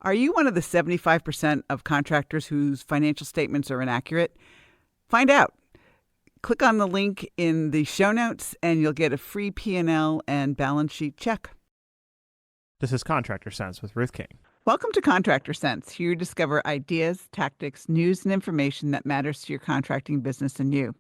Are you one of the 75% of contractors whose financial statements are inaccurate? Find out. Click on the link in the show notes and you'll get a free P&L and balance sheet check. This is Contractor Sense with Ruth King. Welcome to Contractor Sense. Here you discover ideas, tactics, news, and information that matters to your contracting business and you.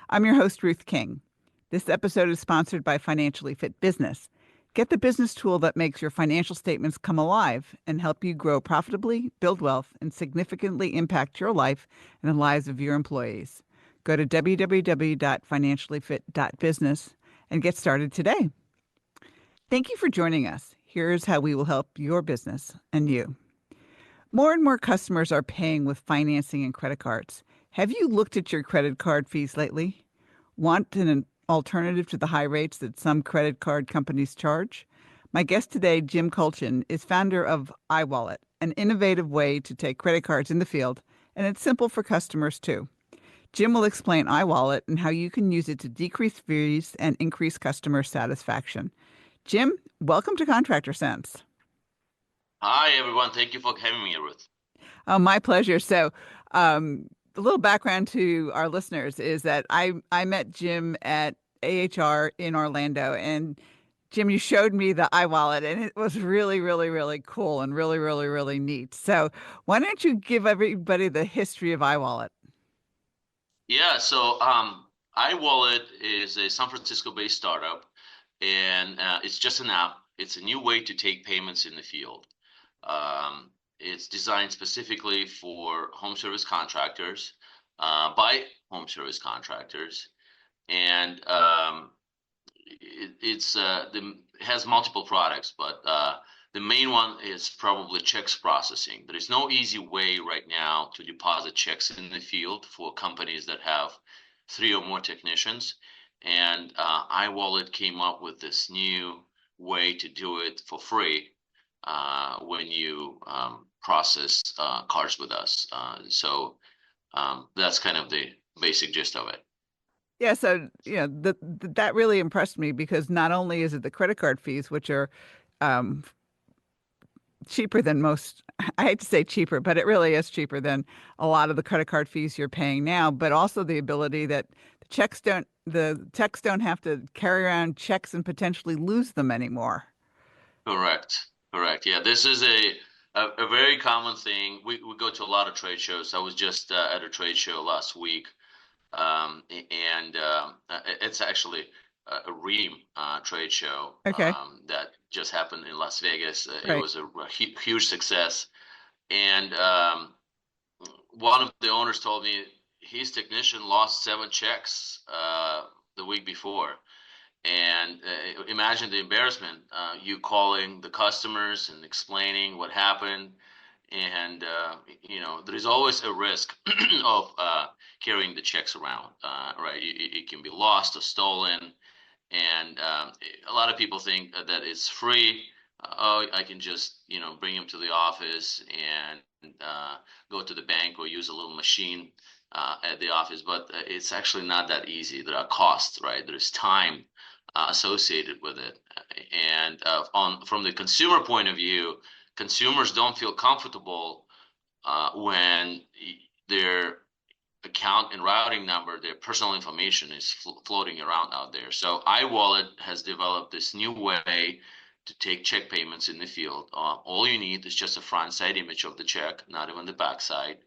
I'm your host, Ruth King. This episode is sponsored by Financially Fit Business. Get the business tool that makes your financial statements come alive and help you grow profitably, build wealth, and significantly impact your life and the lives of your employees. Go to www.financiallyfit.business and get started today. Thank you for joining us. Here's how we will help your business and you. More and more customers are paying with financing and credit cards. Have you looked at your credit card fees lately? Want an alternative to the high rates that some credit card companies charge? My guest today, Jim Kolchin, is founder of iWallet, an innovative way to take credit cards in the field, and it's simple for customers too. Jim will explain iWallet and how you can use it to decrease fees and increase customer satisfaction. Jim, welcome to Contractor Sense. Hi, everyone. Thank you for having me, Ruth. Oh, my pleasure. So, a little background to our listeners is that I met Jim at AHR in Orlando, and Jim, you showed me the iWallet, and it was really, really, really cool and really, really, really neat. So why don't you give everybody the history of iWallet? Yeah, so iWallet is a San Francisco-based startup, and it's just an app. It's a new way to take payments in the field. It's designed specifically for home service contractors, by home service contractors, and it has multiple products, but the main one is probably checks processing. There is no easy way right now to deposit checks in the field for companies that have 3 or more technicians, and iWallet came up with this new way to do it for free when you process cards with us. So that's kind of the basic gist of it. Yeah, so that really impressed me because not only is it the credit card fees, which are cheaper than most, I hate to say cheaper, but it really is cheaper than a lot of the credit card fees you're paying now, but also the ability that the techs don't have to carry around checks and potentially lose them anymore. Correct. Yeah, this is a very common thing. We go to a lot of trade shows. I was just at a trade show last week, and it's actually a Ream trade show Okay. that just happened in Las Vegas. Right. It was a huge success, and one of the owners told me his technician lost 7 checks the week before. And imagine the embarrassment, you calling the customers and explaining what happened. And, there is always a risk of carrying the checks around, right? It can be lost or stolen. And a lot of people think that it's free. Oh, I can just, bring them to the office and go to the bank or use a little machine at the office. But it's actually not that easy. There are costs, right? There's time associated with it, and from the consumer point of view, consumers don't feel comfortable when their account and routing number, their personal information is floating around out there. So iWallet has developed this new way to take check payments in the field. All you need is just a front side image of the check, not even the back side.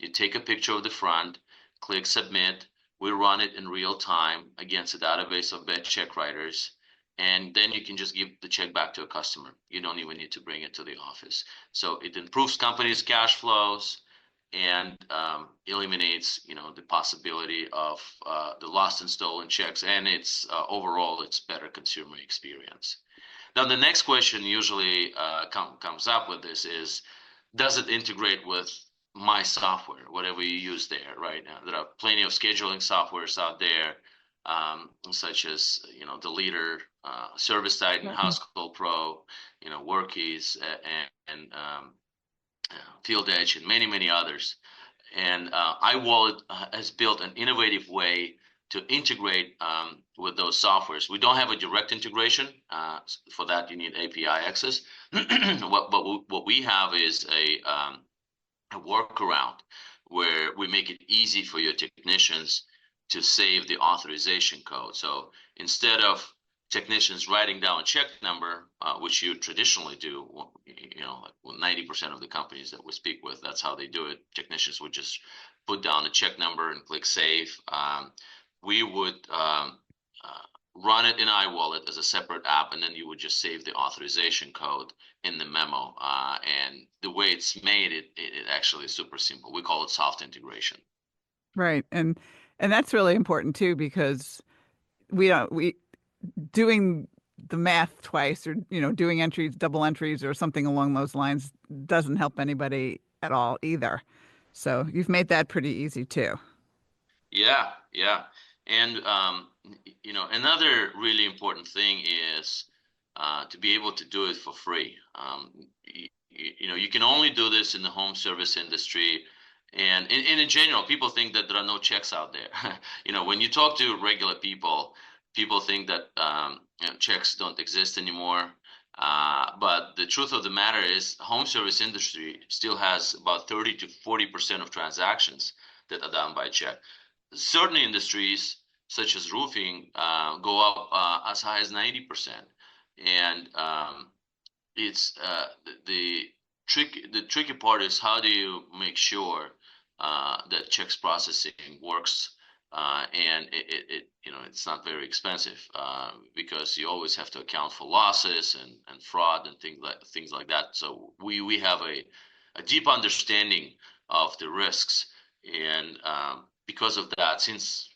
You take a picture of the front, click submit. We run it in real time against a database of bad check writers, and then you can just give the check back to a customer. You don't even need to bring it to the office. So it improves companies' cash flows and eliminates, the possibility of the lost and stolen checks, and it's overall it's better consumer experience. Now the next question usually comes up with this is, does it integrate with my software, whatever you use there right now? There are plenty of scheduling softwares out there, such as, the Leader, Service Titan, House Call Pro, Workies, and Field Edge, and many, many others. And iWallet has built an innovative way to integrate with those softwares. We don't have a direct integration. For that, you need API access. What we have is a workaround where we make it easy for your technicians to save the authorization code. So instead of technicians writing down a check number, which you traditionally do, like 90% of the companies that we speak with, that's how they do it. Technicians would just put down a check number and click save. We would run it in iWallet as a separate app, and then you would just save the authorization code in the memo. And the way it's made, it actually is super simple. We call it soft integration. Right. And that's really important too, because we doing the math twice, or doing entries, double entries, or something along those lines doesn't help anybody at all either. So you've made that pretty easy too. Yeah. And another really important thing is to be able to do it for free. You can only do this in the home service industry. And in general, people think that there are no checks out there. When you talk to regular people think that checks don't exist anymore. But the truth of the matter is, home service industry still has about 30 to 40% of transactions that are done by check. Certain industries, such as roofing, go up as high as 90%. And it's the tricky part is, how do you make sure that checks processing works, and it's not very expensive, because you always have to account for losses and fraud and things like that. So we have a deep understanding of the risks, and because of that, since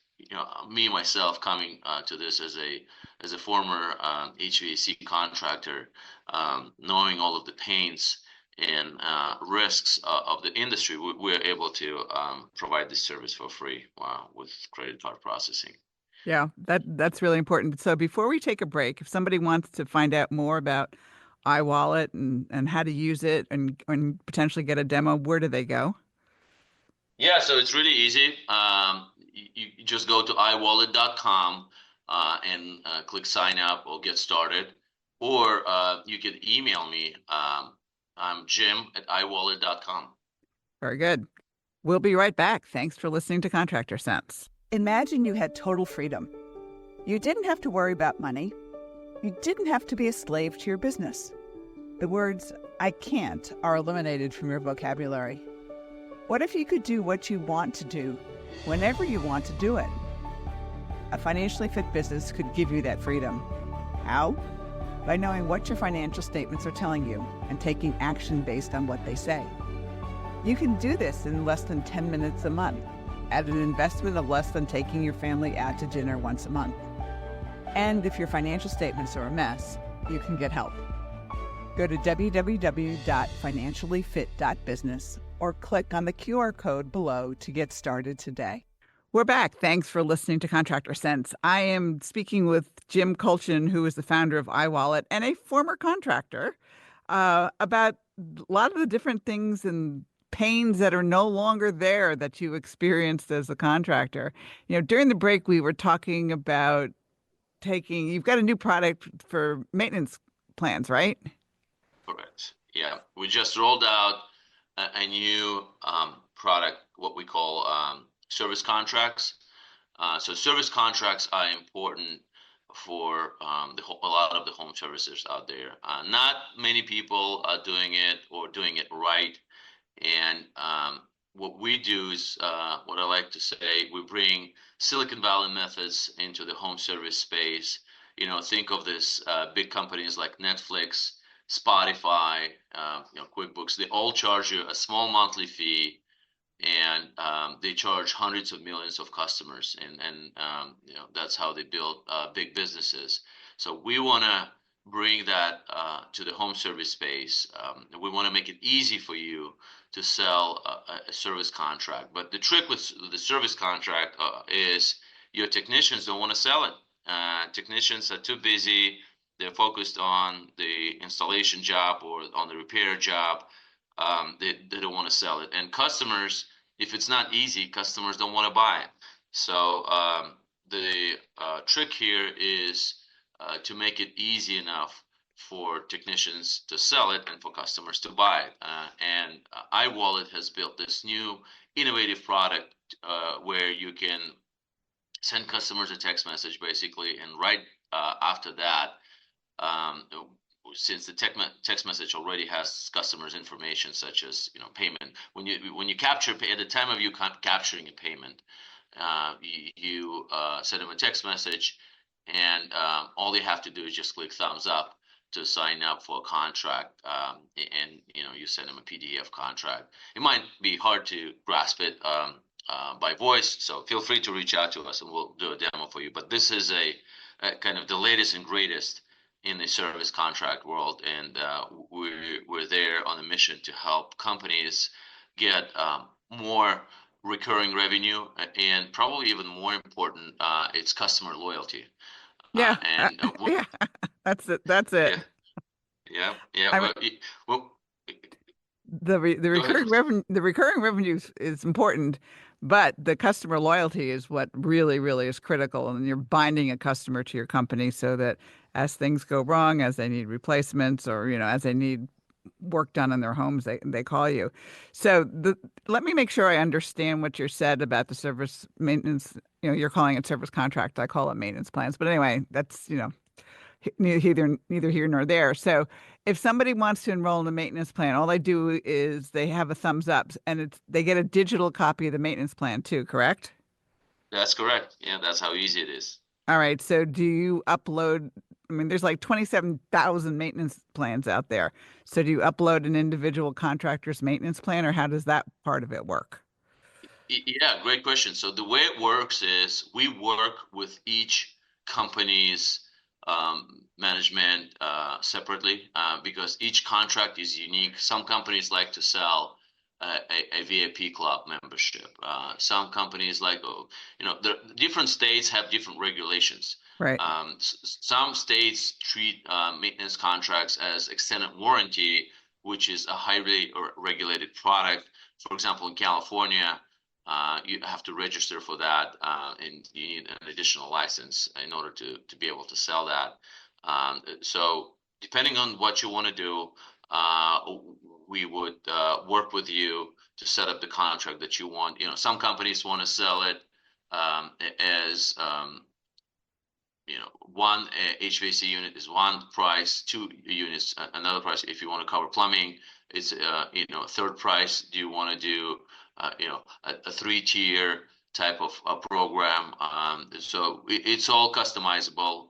me myself coming to this as a former HVAC contractor, knowing all of the pains and risks of the industry, we're able to provide this service for free with credit card processing. Yeah, that's really important. So before we take a break, if somebody wants to find out more about iWallet and how to use it and potentially get a demo, where do they go? Yeah, so it's really easy. You just go to iWallet.com and click sign up or get started, or you can email me. I'm Jim@iWallet.com. Very good. We'll be right back. Thanks for listening to Contractor Sense. Imagine you had total freedom. You didn't have to worry about money. You didn't have to be a slave to your business. The words, "I can't," are eliminated from your vocabulary. What if you could do what you want to do, whenever you want to do it? A financially fit business could give you that freedom. How? By knowing what your financial statements are telling you and taking action based on what they say. You can do this in less than 10 minutes a month, at an investment of less than taking your family out to dinner once a month. And if your financial statements are a mess, you can get help. Go to www.financiallyfit.business or click on the QR code below to get started today. We're back. Thanks for listening to Contractor Sense. I am speaking with Jim Kolchin, who is the founder of iWallet and a former contractor, about a lot of the different things and pains that are no longer there that you experienced as a contractor. During the break, we were talking about you've got a new product for maintenance plans, right? Correct. Yeah, we just rolled out a new product, what we call service contracts. So service contracts are important for a lot of the home services out there. Not many people are doing it or doing it right. And what we do is, what I like to say, we bring Silicon Valley methods into the home service space. Think of this big companies like Netflix, Spotify, QuickBooks. They all charge you a small monthly fee, and they charge hundreds of millions of customers, and that's how they build big businesses. So we want to bring that to the home service space. We want to make it easy for you to sell a service contract. But the trick with the service contract is your technicians don't want to sell it. Technicians are too busy. They're focused on the installation job or on the repair job. They don't want to sell it. And customers, if it's not easy, customers don't want to buy it. So the trick here is to make it easy enough for technicians to sell it and for customers to buy it. And iWallet has built this new innovative product where you can send customers a text message basically, and right after that, um, since the text message already has customers' information such as payment, when you capture at the time of you capturing a payment, you send them a text message, and all they have to do is just click thumbs up to sign up for a contract, and you send them a PDF contract. It might be hard to grasp it by voice, so feel free to reach out to us and we'll do a demo for you. But this is a kind of the latest and greatest in the service contract world, and we're there on a mission to help companies get more recurring revenue, and probably even more important, it's customer loyalty. Yeah. And Yeah. That's it. That's it. Yeah. I mean, Well, the go ahead. recurring revenue is important, but the customer loyalty is what really is critical. And you're binding a customer to your company so that as things go wrong, as they need replacements, or as they need work done in their homes, they call you. So let me make sure I understand what you said about the service maintenance. You're calling it service contract. I call it maintenance plans. But anyway, that's neither here nor there. So if somebody wants to enroll in a maintenance plan, all they do is they have a thumbs up, and they get a digital copy of the maintenance plan too, correct? That's correct. Yeah, that's how easy it is. All right. So do you upload? I mean, there's like 27,000 maintenance plans out there. So do you upload an individual contractor's maintenance plan, or how does that part of it work? Yeah, great question. So the way it works is we work with each company's management separately because each contract is unique. Some companies like to sell a VIP club membership. Some companies like, the different states have different regulations. Right. Some states treat maintenance contracts as extended warranty, which is a highly regulated product. For example, in California, you have to register for that, and you need an additional license in order to be able to sell that. So depending on what you want to do, we would work with you to set up the contract that you want. Some companies want to sell it as one HVAC unit is one price, 2 units another price. If you want to cover plumbing, it's a third price. Do you want to do a 3-tier type of a program? So it's all customizable.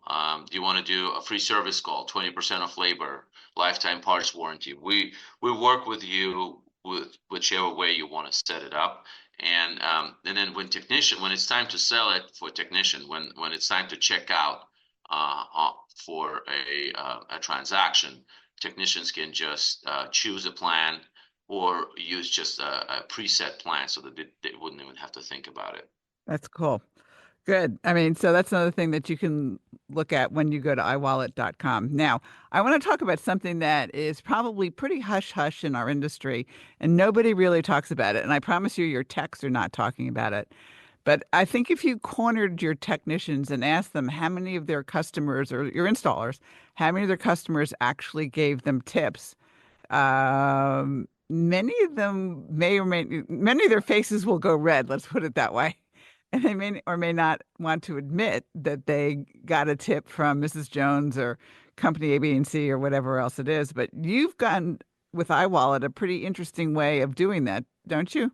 Do you want to do a free service call, 20% of labor, lifetime parts warranty? We work with you with whichever way you want to set it up. And then when it's time to sell it for technician, when it's time to check out for a transaction, technicians can just choose a plan or use just a preset plan so that they wouldn't even have to think about it. That's cool. Good. I mean, so that's another thing that you can look at when you go to iWallet.com. Now, I want to talk about something that is probably pretty hush-hush in our industry, and nobody really talks about it. And I promise you, your techs are not talking about it. But I think if you cornered your technicians and asked them how many of their customers or your installers, how many of their customers actually gave them tips, many of them many of their faces will go red. Let's put it that way. And they may or may not want to admit that they got a tip from Mrs. Jones or company A, B, and C or whatever else it is. But you've gotten with iWallet a pretty interesting way of doing that, don't you?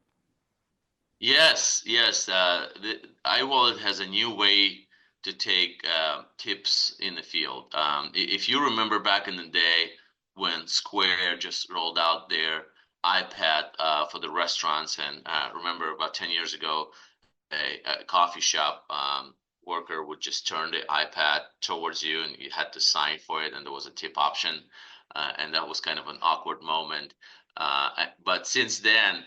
Yes. The iWallet has a new way to take tips in the field. If you remember back in the day when Square just rolled out their iPad for the restaurants, and remember about 10 years ago, a coffee shop worker would just turn the iPad towards you and you had to sign for it, and there was a tip option. And that was kind of an awkward moment. But since then,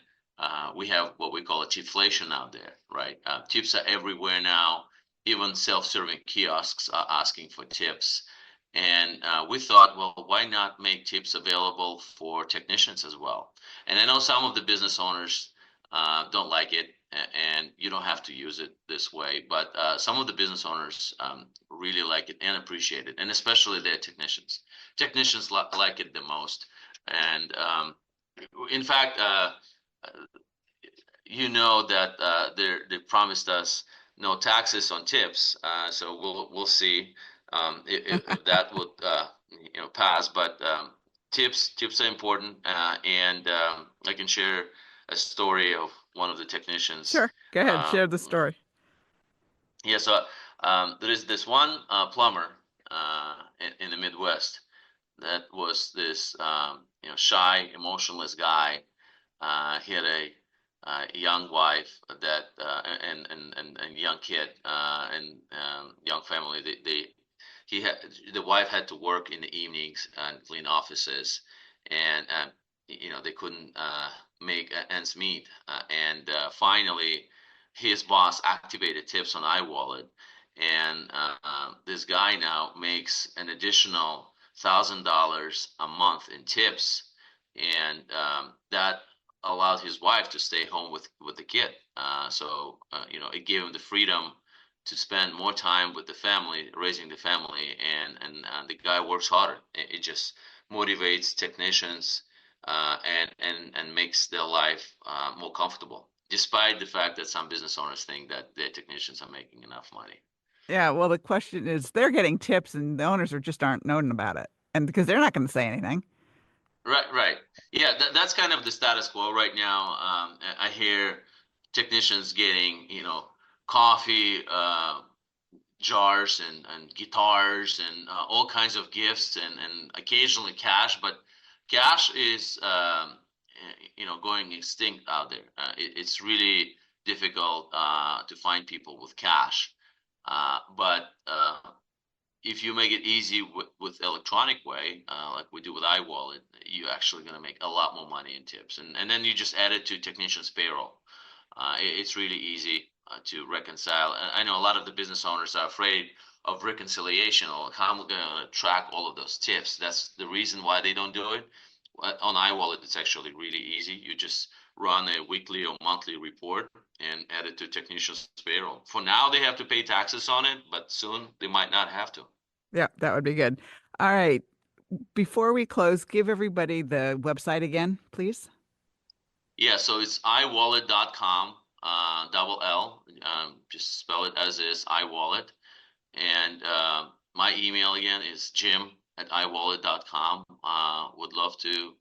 we have what we call a tipflation out there, right? Tips are everywhere now. Even self-serving kiosks are asking for tips. And we thought, well, why not make tips available for technicians as well? And I know some of the business owners don't like it. and you don't have to use it this way. But some of the business owners really like it and appreciate it, and especially their technicians. Technicians like it the most. And in fact, that they promised us no taxes on tips. So we'll see if that would pass. But tips are important, and I can share a story of one of the technicians. Sure. Go ahead. Share the story. Yeah. So there is this one plumber in the Midwest that was this shy, emotionless guy. He had a young wife that and young kid and young family. The wife had to work in the evenings and clean offices, and they couldn't make ends meet. And finally, his boss activated tips on iWallet, and this guy now makes an additional $1,000 a month in tips, and that allowed his wife to stay home with the kid. So it gave him the freedom to spend more time with the family, raising the family, and the guy works harder. It just motivates technicians and makes their life more comfortable, despite the fact that some business owners think that their technicians are making enough money. Yeah, well, the question is, they're getting tips, and the owners just aren't knowing about it, and because they're not going to say anything. Right. Yeah, that's kind of the status quo right now. I hear technicians getting, coffee jars and guitars and all kinds of gifts and occasionally cash, but cash is, going extinct out there. It's really difficult to find people with cash. But if you make it easy with electronic way, like we do with iWallet, you're actually going to make a lot more money in tips. And then you just add it to technicians' payroll. It's really easy to reconcile. I know a lot of the business owners are afraid of reconciliation, or how am I going to track all of those tips. That's the reason why they don't do it. On iWallet, it's actually really easy. You just run a weekly or monthly report and add it to technicians' payroll. For now, they have to pay taxes on it, but soon they might not have to. Yeah, that would be good. All right. Before we close, give everybody the website again, please. Yeah, so it's iWallet.com, double L. Just spell it as is, iWallet. And my email again is jim@iWallet.com. Would love to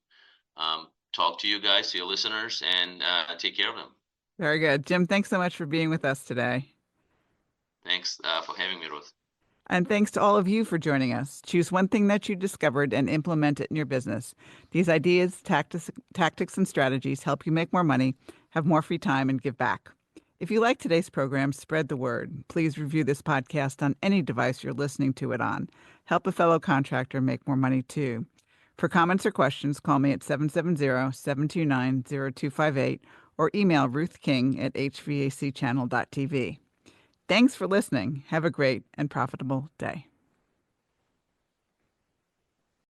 talk to you guys, to your listeners, and take care of them. Very good. Jim, thanks so much for being with us today. Thanks for having me, Ruth. And thanks to all of you for joining us. Choose one thing that you discovered and implement it in your business. These ideas, tactics, and strategies help you make more money, have more free time, and give back. If you like today's program, spread the word. Please review this podcast on any device you're listening to it on. Help a fellow contractor make more money too. For comments or questions, call me at 770-729-0258 or email Ruth King at hvacchannel.tv. Thanks for listening. Have a great and profitable day.